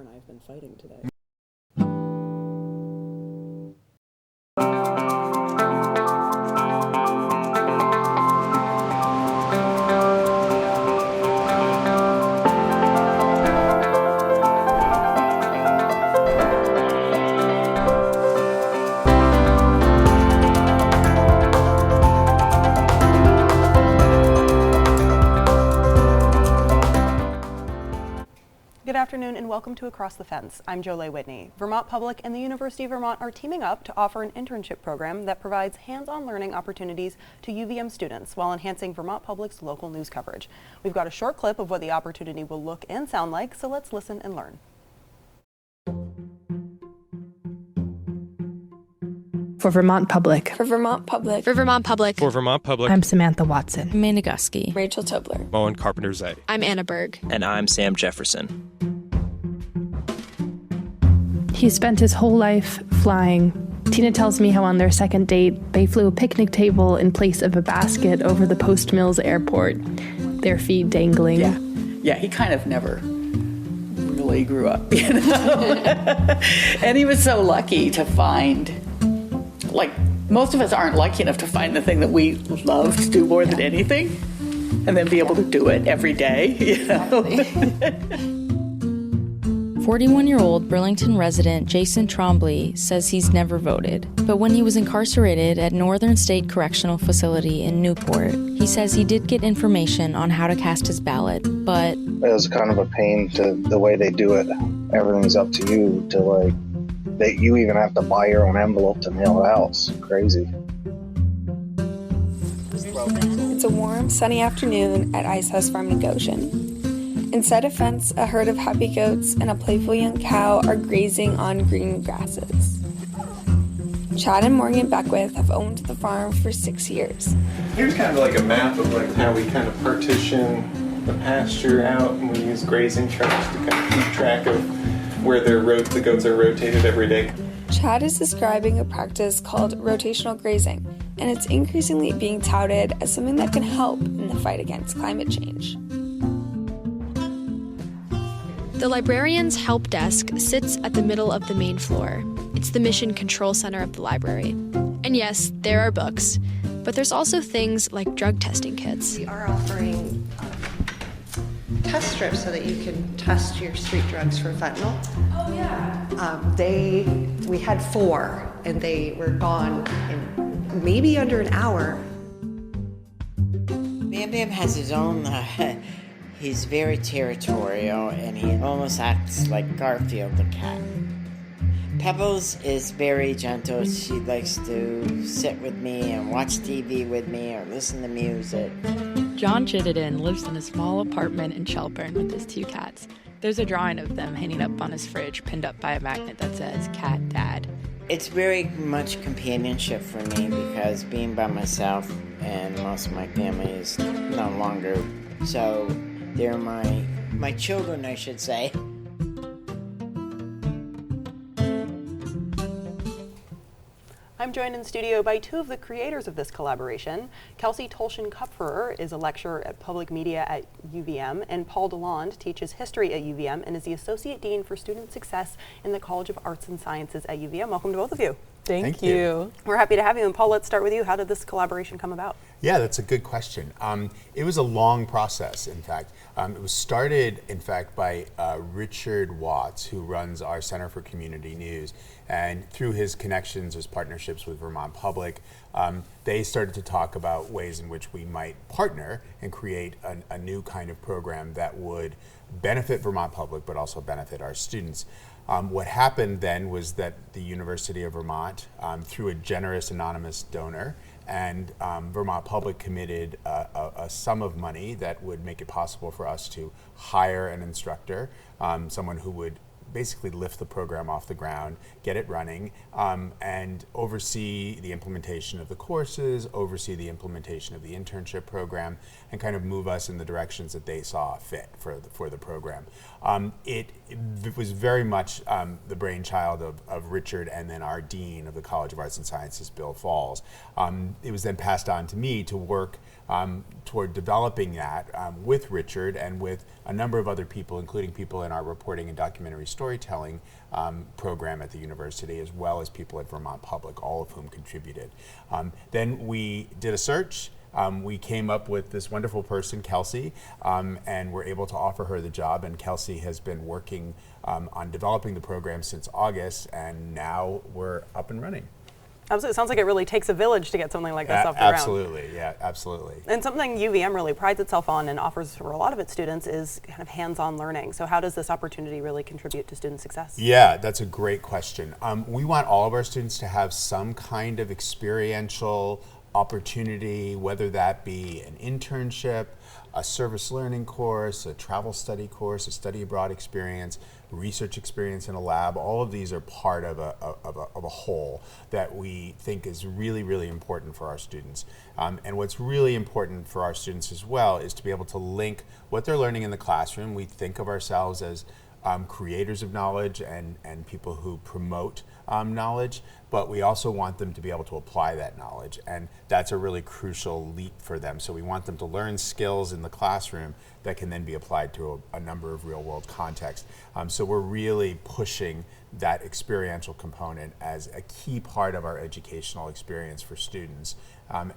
and I've been fighting today. Good afternoon and welcome to Across the Fence. I'm Jolene Whitney. Vermont Public and the University of Vermont are teaming up to offer an internship program that provides hands-on learning opportunities to UVM students while enhancing Vermont Public's local news coverage. We've got a short clip of what the opportunity will look and sound like, so let's listen and learn. For Vermont Public. For Vermont Public. For Vermont Public. For Vermont Public. I'm Samantha Watson. May Nagusky. Rachel Tobler. Moen Carpenter-Zay. I'm Anna Berg. And I'm Sam Jefferson. He spent his whole life flying. Tina tells me how on their second date, they flew a picnic table in place of a basket over the Post Mills airport, their feet dangling. Yeah, he kind of never really grew up, you know? And he was so lucky to find, like, most of us aren't lucky enough to find the thing that we love to do more than anything, and then be able to do it every day, you know? 41-year-old Burlington resident Jason Trombley says he's never voted. But when he was incarcerated at Northern State Correctional Facility in Newport, he says he did get information on how to cast his ballot, but it was kind of a pain to the way they do it. Everything's up to you to, like, that you even have to buy your own envelope to mail it out. It's crazy. It's a warm, sunny afternoon at Ice House Farm in Goshen. Inside a fence, a herd of happy goats and a playful young cow are grazing on green grasses. Chad and Morgan Beckwith have owned the farm for 6 years. Here's kind of like a map of like how we kind of partition the pasture out, and we use grazing trucks to kind of keep track of where the goats are rotated every day. Chad is describing a practice called rotational grazing, and it's increasingly being touted as something that can help in the fight against climate change. The librarian's help desk sits at the middle of the main floor. It's the mission control center of the library. And yes, there are books, but there's also things like drug testing kits. We are offering test strips so that you can test your street drugs for fentanyl. Oh yeah. We had 4 and they were gone in maybe under an hour. Bam Bam has his own, he's very territorial and he almost acts like Garfield the cat. Pebbles is very gentle. She likes to sit with me and watch TV with me or listen to music. John Chittenden lives in a small apartment in Shelburne with his 2 cats. There's a drawing of them hanging up on his fridge, pinned up by a magnet that says, "Cat Dad." It's very much companionship for me because being by myself and most of my family is no longer. So they're my children, I should say. I'm joined in studio by 2 of the creators of this collaboration. Kelsey Tolshin-Kupferer is a lecturer at Public Media at UVM, and Paul DeLonde teaches history at UVM and is the Associate Dean for Student Success in the College of Arts and Sciences at UVM. Welcome to both of you. Thank you. We're happy to have you. And Paul, let's start with you. How did this collaboration come about? Yeah, that's a good question. It was a long process, in fact. It was started, in fact, by Richard Watts, who runs our Center for Community News. And through his connections, his partnerships with Vermont Public, they started to talk about ways in which we might partner and create a new kind of program that would benefit Vermont Public, but also benefit our students. What happened then was that the University of Vermont, through a generous anonymous donor, and Vermont Public committed a sum of money that would make it possible for us to hire an instructor, someone who would basically lift the program off the ground, get it running, and oversee the implementation of the courses, oversee the implementation of the internship program, and kind of move us in the directions that they saw fit for the program. It was very much the brainchild of Richard and then our dean of the College of Arts and Sciences, Bill Falls. It was then passed on to me to work toward developing that with Richard and with a number of other people, including people in our reporting and documentary storytelling program at the university, as well as people at Vermont Public, all of whom contributed. Then we did a search. We came up with this wonderful person, Kelsey, and were able to offer her the job. And Kelsey has been working on developing the program since August, and now we're up and running. Absolutely. It sounds like it really takes a village to get something like this off the ground. Absolutely, yeah, absolutely. And something UVM really prides itself on and offers for a lot of its students is kind of hands-on learning. So how does this opportunity really contribute to student success? Yeah, that's a great question. We want all of our students to have some kind of experiential opportunity, whether that be an internship, a service learning course, a travel study course, a study abroad experience, research experience in a lab. All of these are part of a whole that we think is really, really important for our students. And what's really important for our students as well is to be able to link what they're learning in the classroom. We think of ourselves as creators of knowledge and people who promote knowledge, but we also want them to be able to apply that knowledge, and that's a really crucial leap for them. So we want them to learn skills in the classroom that can then be applied to a number of real-world contexts. So we're really pushing that experiential component as a key part of our educational experience for students.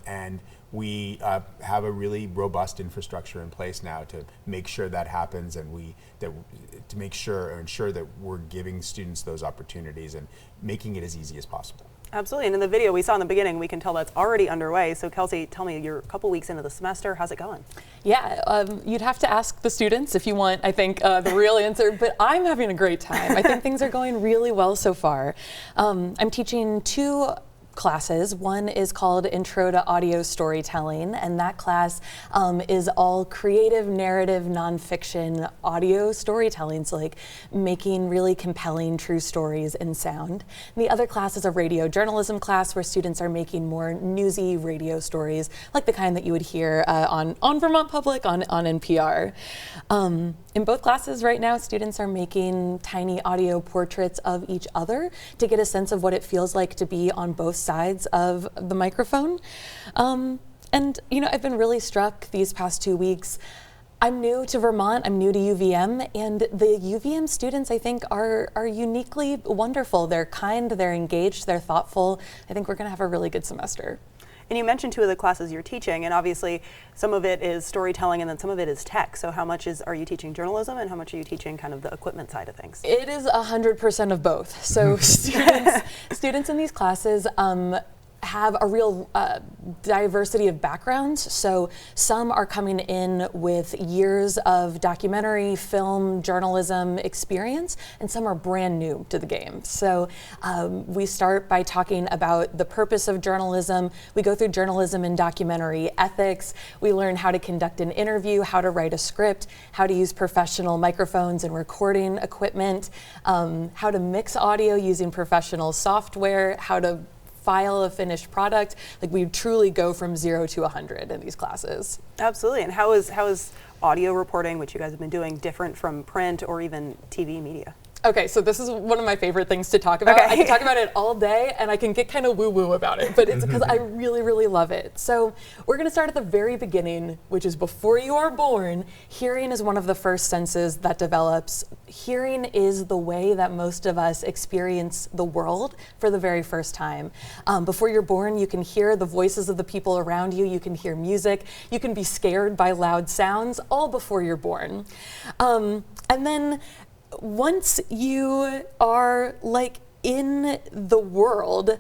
And we have a really robust infrastructure in place now to make sure that happens, and to make sure or ensure that we're giving students those opportunities and making it as easy as possible. Absolutely, and in the video we saw in the beginning, we can tell that's already underway. So Kelsey, tell me, you're a couple weeks into the semester, how's it going? Yeah, you'd have to ask the students if you want, I think, the real answer, but I'm having a great time. I think things are going really well so far. I'm teaching 2 classes. One is called Intro to Audio Storytelling, and that class is all creative narrative nonfiction audio storytelling, so like making really compelling true stories in sound. And the other class is a radio journalism class where students are making more newsy radio stories, like the kind that you would hear on Vermont Public, on NPR. In both classes right now, students are making tiny audio portraits of each other to get a sense of what it feels like to be on both sides of the microphone. And you know, I've been really struck these past 2 weeks. I'm new to Vermont, I'm new to UVM, and the UVM students, I think, are uniquely wonderful. They're kind, they're engaged, they're thoughtful. I think we're gonna have a really good semester. And you mentioned 2 of the classes you're teaching, and obviously some of it is storytelling and then some of it is tech. So how much are you teaching journalism and how much are you teaching kind of the equipment side of things? It is 100% of both. So students in these classes have a real diversity of backgrounds. So some are coming in with years of documentary, film, journalism experience, and some are brand new to the game. So we start by talking about the purpose of journalism. We go through journalism and documentary ethics. We learn how to conduct an interview, how to write a script, how to use professional microphones and recording equipment, how to mix audio using professional software, how to file a finished product. Like, we truly go from 0 to 100 in these classes. Absolutely. And how is audio reporting, which you guys have been doing, different from print or even TV media? Okay, so this is one of my favorite things to talk about. Okay. I can talk about it all day and I can get kind of woo-woo about it, but it's because I really, really love it. So we're gonna start at the very beginning, which is before you are born. Hearing is one of the first senses that develops. Hearing is the way that most of us experience the world for the very first time. Before you're born, you can hear the voices of the people around you, you can hear music, you can be scared by loud sounds, all before you're born. And then once you are like in the world,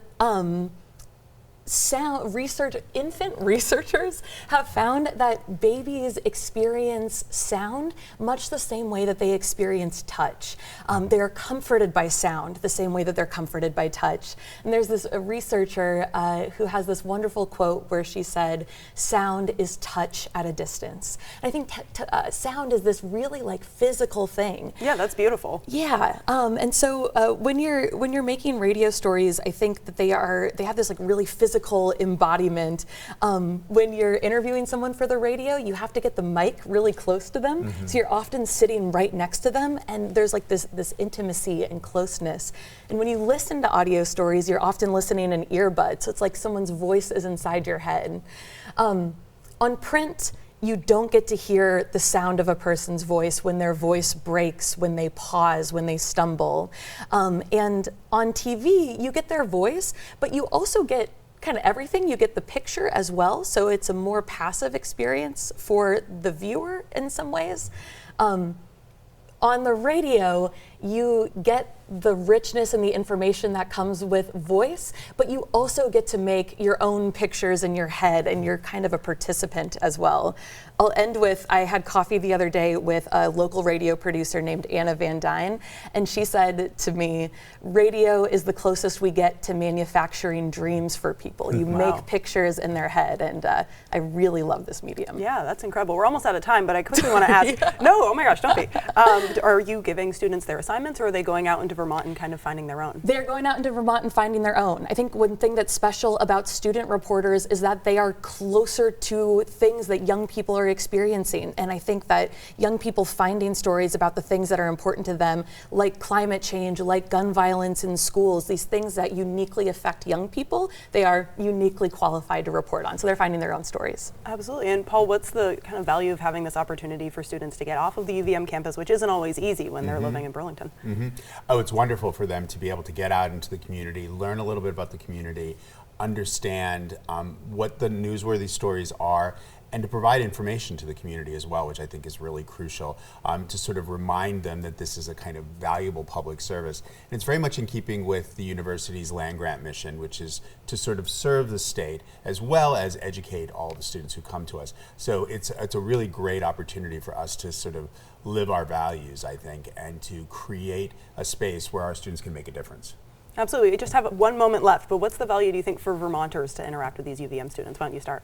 infant researchers have found that babies experience sound much the same way that they experience touch. They are comforted by sound the same way that they're comforted by touch. And there's this researcher who has this wonderful quote where she said, "Sound is touch at a distance." And I think sound is this really like physical thing. Yeah, that's beautiful. Yeah, and so when you're making radio stories, I think that they have this like really physical embodiment. When you're interviewing someone for the radio, you have to get the mic really close to them. Mm-hmm. So you're often sitting right next to them, and there's like this intimacy and closeness. And when you listen to audio stories, you're often listening in earbuds. So it's like someone's voice is inside your head. On print, you don't get to hear the sound of a person's voice when their voice breaks, when they pause, when they stumble. And on TV, you get their voice, but you also get kind of everything. You get the picture as well, so it's a more passive experience for the viewer in some ways. On the radio, you get the richness and the information that comes with voice, but you also get to make your own pictures in your head, and you're kind of a participant as well. I'll end with, I had coffee the other day with a local radio producer named Anna Van Dyne, and she said to me, radio is the closest we get to manufacturing dreams for people. You make pictures in their head, and I really love this medium. Yeah, that's incredible. We're almost out of time, but I quickly want to ask, no, oh my gosh, don't be. Are you giving students their assignments, or are they going out into Vermont and kind of finding their own? They're going out into Vermont and finding their own. I think one thing that's special about student reporters is that they are closer to things that young people are experiencing. And I think that young people finding stories about the things that are important to them, like climate change, like gun violence in schools, these things that uniquely affect young people, they are uniquely qualified to report on. So they're finding their own stories. Absolutely. And Paul, what's the kind of value of having this opportunity for students to get off of the UVM campus, which isn't always easy when they're living in Burlington? Oh, it's wonderful for them to be able to get out into the community, learn a little bit about the community, understand what the newsworthy stories are, and to provide information to the community as well, which I think is really crucial, to sort of remind them that this is a kind of valuable public service. And it's very much in keeping with the university's land grant mission, which is to sort of serve the state as well as educate all the students who come to us. So it's a really great opportunity for us to sort of live our values, I think, and to create a space where our students can make a difference. Absolutely. We just have one moment left, but what's the value, do you think, for Vermonters to interact with these UVM students? Why don't you start?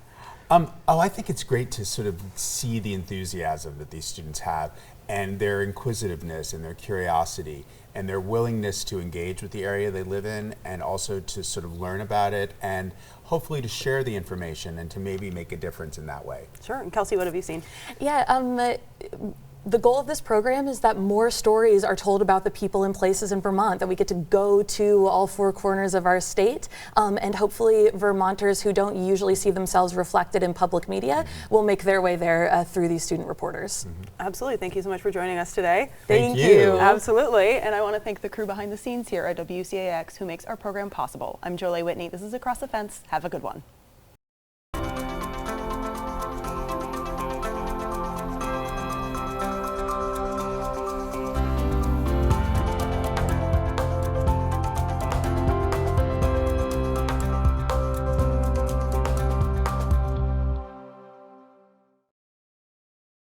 I think it's great to sort of see the enthusiasm that these students have, and their inquisitiveness and their curiosity and their willingness to engage with the area they live in, and also to sort of learn about it and hopefully to share the information and to maybe make a difference in that way. Sure. And Kelsey, what have you seen? Yeah, the goal of this program is that more stories are told about the people and places in Vermont, that we get to go to all four corners of our state, and hopefully Vermonters who don't usually see themselves reflected in public media will make their way there through these student reporters. Absolutely. Thank you so much for joining us today. Thank you. Absolutely. And I want to thank the crew behind the scenes here at WCAX who makes our program possible. I'm Jolie Whitney. This is Across the Fence. Have a good one.